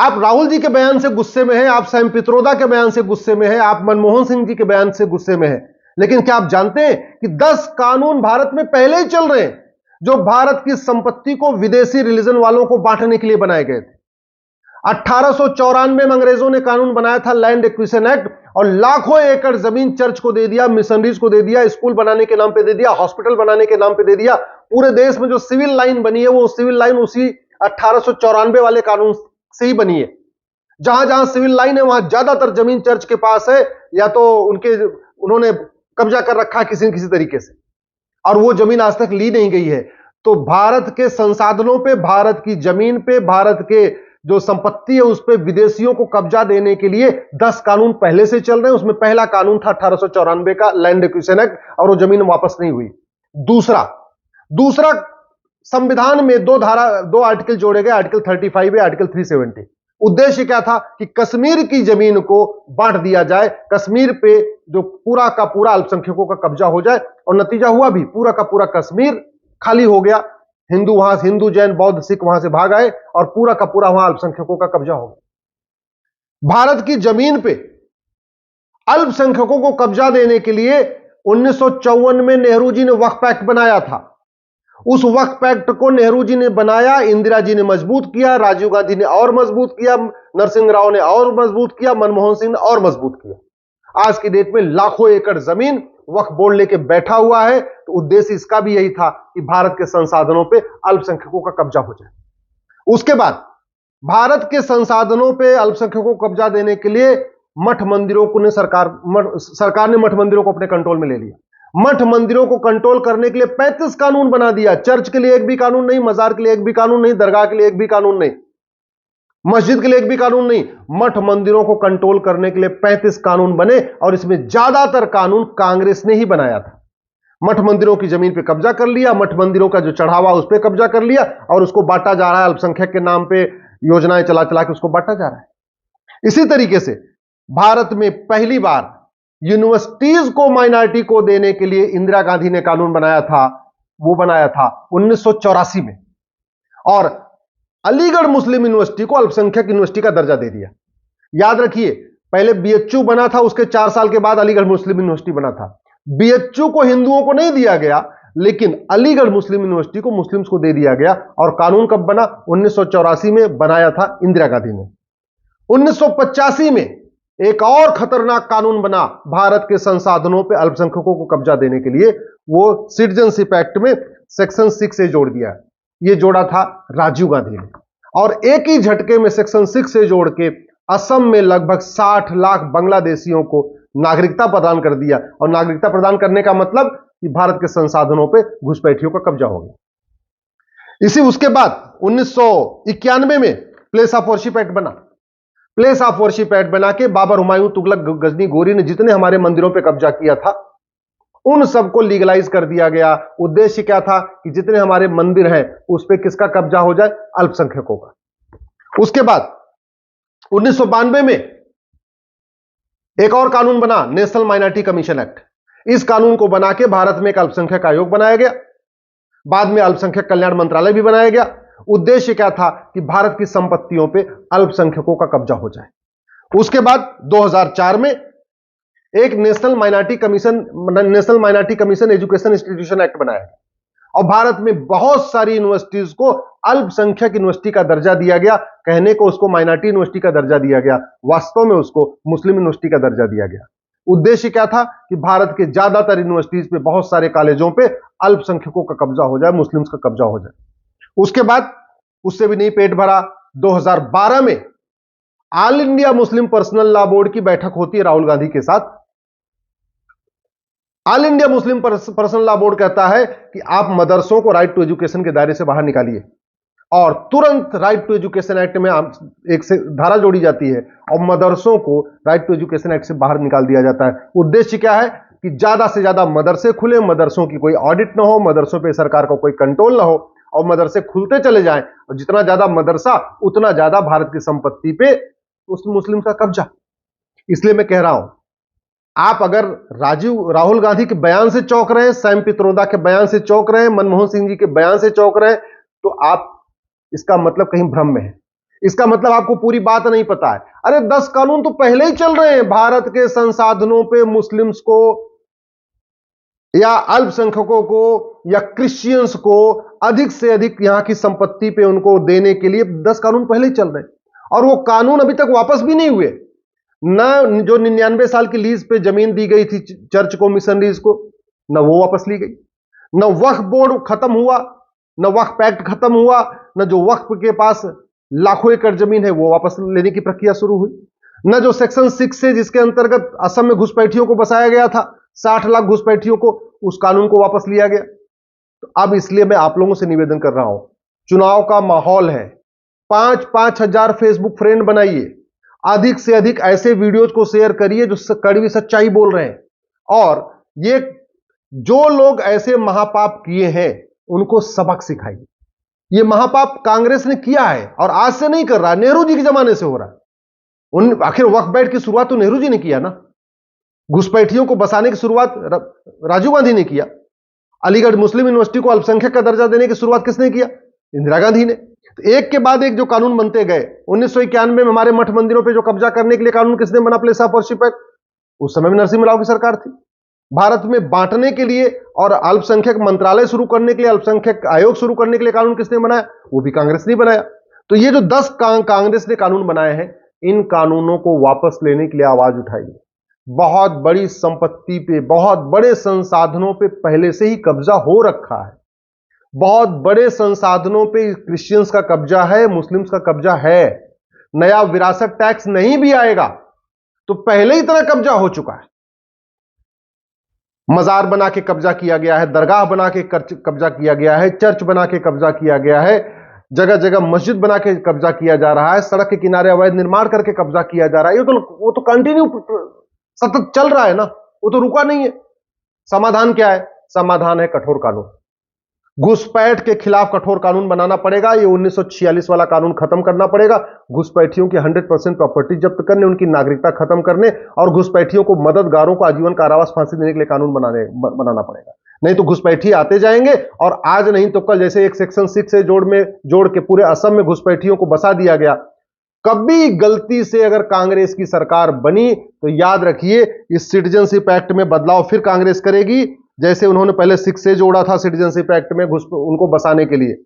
आप राहुल जी के बयान से गुस्से में हैं, आप सैम पित्रोदा के बयान से गुस्से में हैं, आप मनमोहन सिंह जी के बयान से गुस्से में हैं, लेकिन क्या आप जानते हैं कि 10 कानून भारत में पहले ही चल रहे हैं जो भारत की संपत्ति को विदेशी रिलीजन वालों को बांटने के लिए बनाए गए थे। 1894 में अंग्रेजों ने कानून बनाया था लैंड एक्विजिशन एक्ट, और लाखों एकड़ जमीन चर्च को दे दिया, मिशनरीज को दे दिया, स्कूल बनाने के नाम पे दे दिया, हॉस्पिटल बनाने के नाम पे दे दिया। पूरे देश में जो सिविल लाइन बनी है वो सिविल लाइन उसी 1894 वाले कानून से ही बनी है। जहां जहां सिविल लाइन है वहां ज्यादातर जमीन चर्च के पास है, या तो उन्होंने कब्जा कर रखा है किसी न किसी तरीके से, और वो जमीन आज तक ली नहीं गई है। तो भारत के संसाधनों पे, भारत की जमीन पे, भारत के जो संपत्ति है उस पे विदेशियों को कब्जा देने के लिए 10 कानून पहले से चल रहे हैं। उसमें पहला कानून था 1894 का लैंड एक्विजिशन एक्ट, और वो जमीन वापस नहीं हुई। दूसरा संविधान में दो आर्टिकल जोड़े गए, आर्टिकल 35 है, आर्टिकल 370। उद्देश्य क्या था कि कश्मीर की जमीन को बांट दिया जाए, कश्मीर पे जो पूरा का पूरा अल्पसंख्यकों का कब्जा हो जाए, और नतीजा हुआ भी, पूरा का पूरा कश्मीर खाली हो गया। हिंदू जैन बौद्ध सिख वहां से भाग आए और पूरा का पूरा वहां अल्पसंख्यकों का कब्जा हो गया। भारत की जमीन पे अल्पसंख्यकों को कब्जा देने के लिए 1954 में नेहरू जी ने वक्फ एक्ट बनाया था। उस वक्फ एक्ट को नेहरू जी ने बनाया, इंदिरा जी ने मजबूत किया, राजीव गांधी ने और मजबूत किया, नरसिंह राव ने और मजबूत किया, मनमोहन सिंह ने और मजबूत किया। आज की डेट में लाखों एकड़ जमीन वक्फ बोर्ड लेके बैठा हुआ है। तो उद्देश्य इसका भी यही था कि भारत के संसाधनों पे अल्पसंख्यकों का कब्जा हो जाए। उसके बाद भारत के संसाधनों पे अल्पसंख्यकों को कब्जा देने के लिए मठ मंदिरों को सरकार ने मठ मंदिरों को अपने कंट्रोल में ले लिया। मठ मंदिरों को कंट्रोल करने के लिए 35 कानून बना दिया। चर्च के लिए एक भी कानून नहीं, मजार के लिए एक भी कानून नहीं, दरगाह के लिए एक भी कानून नहीं, मस्जिद के लिए एक भी कानून नहीं। मठ मंदिरों को कंट्रोल करने के लिए 35 कानून बने, और इसमें ज्यादातर कानून कांग्रेस ने ही बनाया था। मठ मंदिरों की जमीन पे कब्जा कर लिया, मठ मंदिरों का जो चढ़ावा उस पे कब्जा कर लिया, और उसको बांटा जा रहा है अल्पसंख्यक के नाम पे, योजनाएं चला चला के उसको बांटा जा रहा है। इसी तरीके से भारत में पहली बार यूनिवर्सिटीज को माइनॉरिटी को देने के लिए इंदिरा गांधी ने कानून बनाया था। वो बनाया था 1984 में, और अलीगढ़ मुस्लिम यूनिवर्सिटी को अल्पसंख्यक यूनिवर्सिटी का दर्जा दे दिया। याद रखिए, पहले बीएचयू बना था, उसके 4 साल के बाद अलीगढ़ मुस्लिम यूनिवर्सिटी बना था। बीएचयू को हिंदुओं को नहीं दिया गया, लेकिन अलीगढ़ मुस्लिम यूनिवर्सिटी को मुस्लिम्स को दे दिया गया। और कानून कब बना? 1984 में बनाया था इंदिरा गांधी ने। 1985 में एक और खतरनाक कानून बना भारत के संसाधनों पे अल्पसंख्यकों को कब्जा देने के लिए। वो सिटीजनशिप एक्ट में सेक्शन 6 से जोड़ दिया। ये जोड़ा था राजीव गांधी ने, और एक ही झटके में सेक्शन 6 से जोड़ के असम में लगभग 60 लाख बांग्लादेशियों को नागरिकता प्रदान कर दिया। और नागरिकता प्रदान करने का मतलब कि भारत के संसाधनों पे घुसपैठियों का कब्जा हो गया। उसके बाद 1991 में प्लेस ऑफ वर्शिप एक्ट बना। प्लेस ऑफ वर्शिप एक्ट बना के बाबर, हुमायूं, तुगलक, गजनी, गोरी ने जितने हमारे मंदिरों पे कब्जा किया था उन सबको लीगलाइज कर दिया गया। उद्देश्य क्या था कि जितने हमारे मंदिर हैं उस पे किसका कब्जा हो जाए? अल्पसंख्यकों का। उसके बाद 1992 में एक और कानून बना, नेशनल माइनॉरिटी कमीशन एक्ट। इस कानून को बना के भारत में एक अल्पसंख्यक आयोग बनाया गया। बाद में अल्पसंख्यक कल्याण मंत्रालय भी बनाया गया। उद्देश्य क्या था कि भारत की संपत्तियों पे अल्पसंख्यकों का कब्जा हो जाए। उसके बाद 2004 में एक national minority commission education institution act बनाया गया, और भारत में बहुत सारी यूनिवर्सिटीज को अल्पसंख्यक यूनिवर्सिटी का दर्जा दिया गया। कहने को उसको माइनॉरिटी यूनिवर्सिटी का दर्जा दिया गया, वास्तव में उसको मुस्लिम यूनिवर्सिटी का दर्जा दिया गया। उद्देश्य क्या था कि भारत के ज्यादातर यूनिवर्सिटीज पे, बहुत सारे कॉलेजों पे अल्पसंख्यकों का कब्जा हो जाए, मुस्लिम्स का कब्जा हो जाए। उसके बाद उससे भी नहीं पेट भरा, 2012 में all India Muslim personal law board की बैठक होती है राहुल गांधी के साथ। All India Muslim personal law board कहता है कि आप मदरसों को राइट टू एजुकेशन के दायरे से बाहर निकालिए, और तुरंत राइट टू एजुकेशन एक्ट में एक से धारा जोड़ी जाती है, और मदरसों को राइट टू एजुकेशन एक्ट से बाहर निकाल दिया जाता है। उद्देश्य क्या है कि ज्यादा से ज्यादा मदरसे खुले, मदरसों की कोई ऑडिट ना हो, मदरसों पे सरकार का कोई कंट्रोल ना हो, और मदरसे खुलते चले जाएं, और जितना ज्यादा मदरसा उतना ज्यादा भारत की संपत्ति पे उस मुस्लिम का कब्जा। इसलिए मैं कह रहा हूं, आप अगर राहुल गांधी के बयान से चौंक रहे हैं, सैम पित्रोदा के बयान से चौंक रहे हैं, मनमोहन सिंह जी के बयान से चौंक रहे हैं, तो आप इसका मतलब कहीं भ्रम में है। इसका मतलब आपको पूरी बात नहीं पता है। अरे 10 कानून तो पहले ही चल रहे हैं, भारत के संसाधनों पे मुस्लिम्स को या अल्पसंख्यकों को या क्रिश्चियंस को अधिक से अधिक यहां की संपत्ति पे उनको देने के लिए 10 कानून पहले ही चल रहे हैं, और वो कानून अभी तक वापस भी नहीं हुए। न जो 99 साल की लीज पे जमीन दी गई थी चर्च को, मिशनरीज को, न वो वापस ली गई, न वक्फ बोर्ड खत्म हुआ, न वक्फ पैक्ट खत्म हुआ, न जो वक्फ के पास लाखों एकड़ जमीन है वो वापस लेने की प्रक्रिया शुरू हुई, न जो सेक्शन 6 से जिसके अंतर्गत असम में घुसपैठियों को बसाया गया था, 60 लाख घुसपैठियों को, उस कानून को वापस लिया गया। तो अब इसलिए मैं आप लोगों से निवेदन कर रहा हूं, चुनाव का माहौल है, 5-5 हजार फेसबुक फ्रेंड बनाइए, अधिक से अधिक ऐसे वीडियोज को शेयर करिए जो कड़वी सच्चाई बोल रहे हैं, और ये जो लोग ऐसे महापाप किए हैं उनको सबक सिखाइए। ये महापाप कांग्रेस ने किया है और आज से नहीं कर रहा, नेहरू जी के जमाने से हो रहा है। आखिर वक्फ बोर्ड की शुरुआत तो नेहरू जी ने किया ना, घुसपैठियों को बसाने की शुरुआत राजीव गांधी ने किया, अलीगढ़ मुस्लिम यूनिवर्सिटी को अल्पसंख्यक का दर्जा देने की शुरुआत किसने किया? इंदिरा गांधी ने। तो एक के बाद एक जो कानून बनते गए, 1991 में हमारे मठ मंदिरों पे जो कब्जा करने के लिए कानून किसने बना? प्लेस ऑफ वर्शिप एक्ट, उस समय में नरसिम्हा राव की सरकार थी। भारत में बांटने के लिए और अल्पसंख्यक मंत्रालय शुरू करने के लिए, अल्पसंख्यक आयोग शुरू करने के लिए कानून किसने बनाया? वो भी कांग्रेस ने बनाया। तो ये जो 10 कांग्रेस ने कानून बनाए हैं, इन कानूनों को वापस लेने के लिए आवाज उठाइए। बहुत बड़ी संपत्ति पे, बहुत बड़े संसाधनों पे पहले से ही कब्जा हो रखा है, बहुत बड़े संसाधनों पे क्रिश्चियंस का कब्जा है, मुस्लिम्स का कब्जा है। नया विरासत टैक्स नहीं भी आएगा तो पहले ही इतना कब्जा हो चुका है। मजार बना के कब्जा किया गया है, दरगाह बना के कब्जा किया गया है, चर्च बना के कब्जा किया गया है, जगह जगह मस्जिद बना के कब्जा किया जा रहा है, सड़क के किनारे अवैध निर्माण करके कब्जा किया जा रहा है। वो तो कंटिन्यू सतत चल रहा है ना, वो तो रुका नहीं है। समाधान क्या है? समाधान है कठोर कानून। घुसपैठ के खिलाफ कठोर कानून बनाना पड़ेगा। ये 1946 वाला कानून खत्म करना पड़ेगा। घुसपैठियों की 100% प्रॉपर्टी जब्त करने, उनकी नागरिकता खत्म करने और घुसपैठियों को, मददगारों को आजीवन कारावास, फांसी देने के लिए कानून बनाना पड़ेगा। नहीं तो घुसपैठी आते जाएंगे और आज नहीं तो कल, जैसे एक सेक्शन 6 से जोड़ के पूरे असम में घुसपैठियों को बसा दिया गया। कभी गलती से अगर कांग्रेस की सरकार बनी तो याद रखिए, इस सिटीजनशिप एक्ट में बदलाव फिर कांग्रेस करेगी, जैसे उन्होंने पहले 6 से जोड़ा था सिटीजनशिप एक्ट में उनको बसाने के लिए,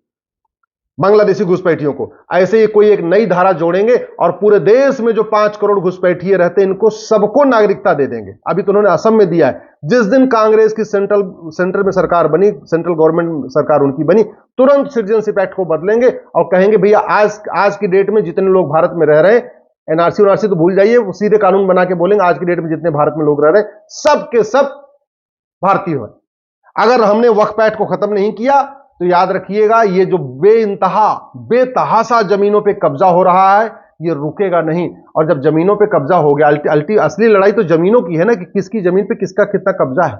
बांग्लादेशी घुसपैठियों को। ऐसे ही कोई एक नई धारा जोड़ेंगे और पूरे देश में जो 5 करोड़ घुसपैठिए रहते हैं, इनको सबको नागरिकता दे देंगे। अभी तो उन्होंने असम में दिया है। जिस दिन कांग्रेस की सेंट्रल में सरकार बनी, सेंट्रल गवर्नमेंट सरकार उनकी बनी, तुरंत सिटीजनशिप एक्ट को बदलेंगे और कहेंगे भैया आज की डेट में जितने लोग भारत में रह रहे हैं, एनआरसी तो भूल जाइए, वो सीधे कानून बना के बोलेंगे आज की डेट में जितने भारत में लोग रह रहे हैं सब के सब भारतीय है। अगर हमने वक्फ एक्ट को खत्म नहीं किया तो याद रखिएगा, ये जो बेतहाशा जमीनों पे कब्जा हो रहा है, ये रुकेगा नहीं। और जब जमीनों पे कब्जा हो गया, असली लड़ाई तो जमीनों की है ना, कि किसकी जमीन पे किसका कितना कब्जा है।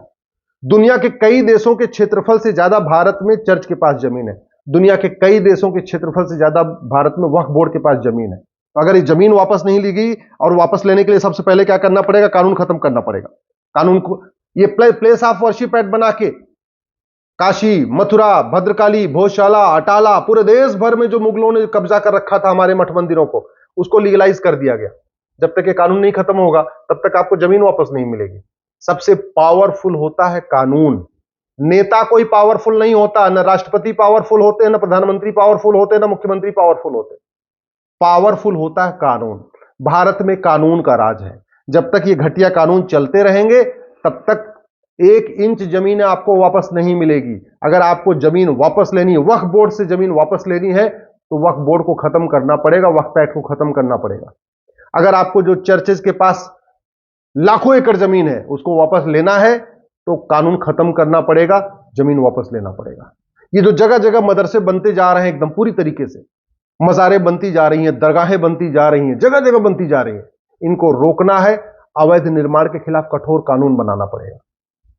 दुनिया के कई देशों के क्षेत्रफल से ज्यादा भारत में चर्च के पास जमीन है। दुनिया के कई देशों के क्षेत्रफल से ज्यादा भारत में वक्फ बोर्ड के पास जमीन है। तो अगर ये जमीन वापस नहीं ली गई, और वापस लेने के लिए सबसे पहले क्या करना पड़ेगा? कानून खत्म करना पड़ेगा। कानून को, ये प्लेस ऑफ वर्शिप एक्ट बना के काशी, मथुरा, भद्रकाली, भोजशाला, अटाला, पूरे देश भर में जो मुगलों ने कब्जा कर रखा था हमारे मठ मंदिरों को, उसको लीगलाइज कर दिया गया। जब तक ये कानून नहीं खत्म होगा तब तक आपको जमीन वापस नहीं मिलेगी। सबसे पावरफुल होता है कानून। नेता कोई पावरफुल नहीं होता, न राष्ट्रपति पावरफुल होते हैं, न प्रधानमंत्री पावरफुल होते हैं, न मुख्यमंत्री पावरफुल होते। पावरफुल होता है कानून। भारत में कानून का राज है। जब तक ये घटिया कानून चलते रहेंगे तब तक 1 इंच जमीन आपको वापस नहीं मिलेगी। अगर आपको जमीन वापस लेनी है, वक्फ बोर्ड से जमीन वापस लेनी है, तो वक्फ बोर्ड को खत्म करना पड़ेगा, वक्फ एक्ट को खत्म करना पड़ेगा। अगर आपको जो चर्चेज के पास लाखों एकड़ जमीन है उसको वापस लेना है, तो कानून खत्म करना पड़ेगा, जमीन वापस लेना पड़ेगा। ये जो जगह जगह मदरसे बनते जा रहे हैं, एकदम पूरी तरीके से मज़ारें बनती जा रही हैं, दरगाहें बनती जा रही हैं, जगह जगह बनती जा रही हैं, इनको रोकना है। अवैध निर्माण के खिलाफ कठोर कानून बनाना पड़ेगा।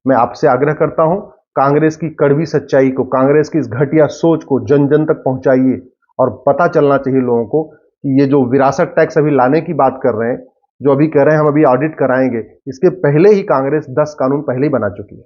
मैं आपसे आग्रह करता हूं, कांग्रेस की कड़वी सच्चाई को, कांग्रेस की इस घटिया सोच को जन जन तक पहुंचाइए और पता चलना चाहिए लोगों को कि ये जो विरासत टैक्स अभी लाने की बात कर रहे हैं, जो अभी कह रहे हैं हम अभी ऑडिट कराएंगे, इसके पहले ही कांग्रेस 10 कानून पहले ही बना चुकी है।